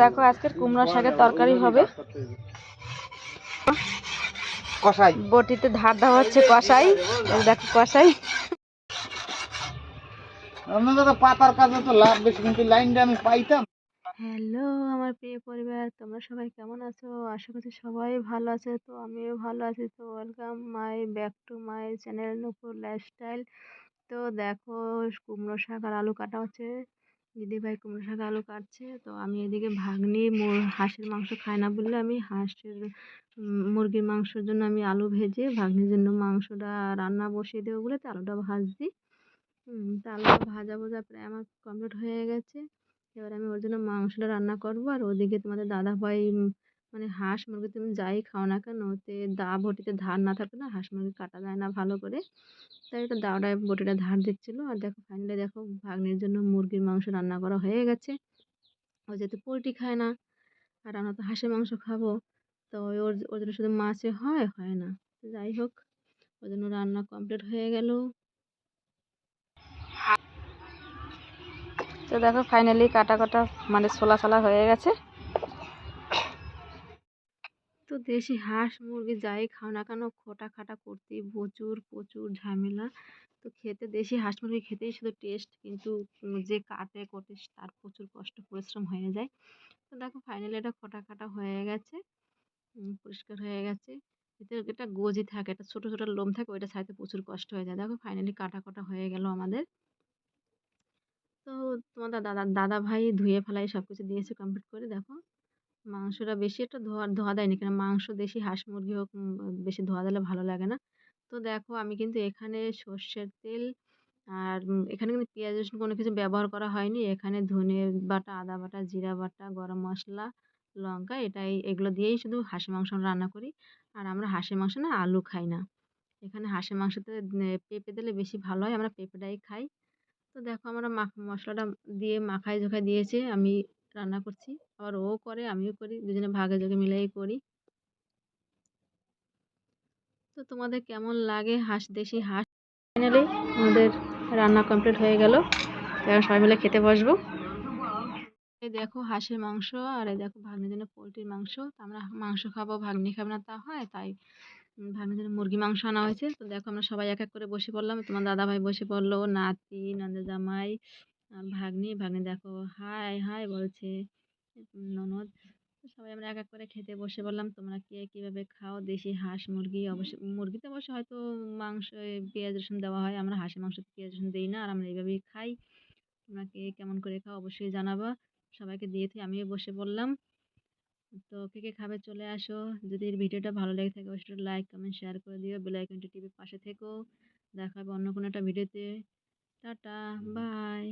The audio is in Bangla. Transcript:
দেখো আজকের কুমড়ো শাকের তরকারি হবে। কষাই বটিতে ধার দেওয়া হচ্ছে কষাই। দেখো কষাই পাতার কাজে তো লাভ বেশি, কিন্তু লাইনটা আমি পাইতাম। হ্যালো আমার প্রিয় পরিবার, তোমরা সবাই কেমন আছো? আশা করছি সবাই ভালো আছে। তো আমিও ভালো আছি। তো welcome my back to my channel Nupur lifestyle. তো দেখো কুমড়ো শাক আর আলু কাটা হচ্ছে। দিদিভাই কুমড়ো শাক আলু কাটছে। তো আমি এদিকে ভাগ্নি হাঁসের মাংস খায় না বললে আমি মুরগির মাংসের জন্য আমি আলু ভেজে ভাগ্নির জন্য মাংসটা রান্না বসিয়ে দেবো বলে তো আলুটা ভাজছি। তা আলুটা ভাজা ভাজা প্রায় আমার কমপ্লিট হয়ে গেছে। এবার আমি ওর জন্য মাংসটা রান্না করবো। আর ওদিকে তোমাদের দাদাভাই মানে হাঁস মুরগি তুমি যাই খাও না কেন, ওতে বটিতে ধার না থাকলে না হাঁস মুরগি কাটা যায় না ভালো করে। তাই এটা দাওটায় বটিটা ধার দিচ্ছিলো। আর দেখো ফাইনালি দেখো ভাগ্নির জন্য মুরগির মাংস রান্না করা হয়ে গেছে। ও যেহেতু পোলট্রি খায় না, আর আমরা তো হাঁসের মাংস খাবো, তো ওর ওর জন্য শুধু মাছে হয় হয় না। তো যাই হোক, ওর জন্য রান্না কমপ্লিট হয়ে গেল। তো দেখো ফাইনালি কাটা কাটা মানে ছোলা ছোলা হয়ে গেছে। তো দেশি হাঁস মুরগি যাই খাও না কেন খোটা খাটা করতে প্রচুর প্রচুর ঝামেলা। তো খেতে দেশি হাঁস মুরগি খেতেই শুধু টেস্ট, কিন্তু যে কাটে কোটে তার প্রচুর কষ্ট পরিশ্রম হয়ে যায়। তো দেখো ফাইনালি এটা খোটা খাটা হয়ে গেছে, পরিষ্কার হয়ে গেছে। এতে একটা গোজি থাকে, একটা ছোট ছোট লোম থাকে, ওইটা ছাড়াতে প্রচুর কষ্ট হয়ে যায়। দেখো ফাইনালি কাটা কাটা হয়ে গেল আমাদের। তো তোমাদের দাদা ভাই ধুয়ে ফেলাই সব কিছু দিয়েছে কমপ্লিট করে। দেখো মাংসটা বেশি একটা ধোয়া ধোয়া দেয়নি, কারণ মাংস দেশি হাঁস মুরগি হোক বেশি ধোয়া দিলে ভালো লাগে না। তো দেখো আমি কিন্তু এখানে সর্ষের তেল আর এখানে কিন্তু পেঁয়াজ রসুন কোনো কিছু ব্যবহার করা হয়নি। এখানে ধনে বাটা, আদা বাটা, জিরা বাটা, গরম মশলা, লঙ্কা, এগুলো দিয়েই শুধু হাঁসের মাংস রান্না করি। আর আমরা হাঁসের মাংস না আলু খাই না। এখানে হাঁসের মাংসতে পেঁপে দিলে বেশি ভালো হয়, আমরা পেঁপেটাই খাই। তো দেখো আমরা মশলাটা দিয়ে মাখাই ঝোঁকাই দিয়েছে, আমি রান্না করছি। আবার ও করে আমিও করি, দুজনে ভাগে যোগে মিলাই করি। তো তোমাদের কেমন লাগে দেশি হাঁস? ফাইনালি আমাদের রান্না কমপ্লিট হয়ে গেল। এখন সবাই মিলে খেতে বসবো। এই দেখো হাঁসের মাংস, আর এই দেখো ভাগ্নির জন্য পোলট্রির মাংস। তো আমরা মাংস খাবো, ভাগ্নি খাবে না তা হয়, তাই ভাগ্নির জন্য মুরগি মাংস আনা হয়েছে। তো দেখো আমরা সবাই এক এক করে বসে পড়লাম। তোমার দাদা ভাই বসে পড়লো, নাতি, নন্দ জামাই, ভাগ্নি ভাগ্নি দেখো হাই হাই বলছে, ননদ। তো সবাই আমরা এক এক করে খেতে বসে বললাম। তোমরা কে কীভাবে খাও দেশি হাঁস মুরগি? অবশ্যই মুরগিতে অবশ্য হয়তো মাংস পেঁয়াজ রসুন দেওয়া হয়, আমরা হাঁসের মাংস পেঁয়াজ রসুন দিই না, আর আমরা এইভাবেই খাই। তোমরা কে কেমন করে খাও অবশ্যই জানাবা। সবাইকে দিয়েছি, আমিও বসে পড়লাম। তো কে কে খাবে চলে আসো। যদি এই ভিডিওটা ভালো লেগে থাকে অবশ্যই লাইক কমেন্ট শেয়ার করে দিও, বেল আইকনটি টিপে পাশে থেকো। দেখা হবে অন্য কোনো একটা ভিডিওতে। Tata, by.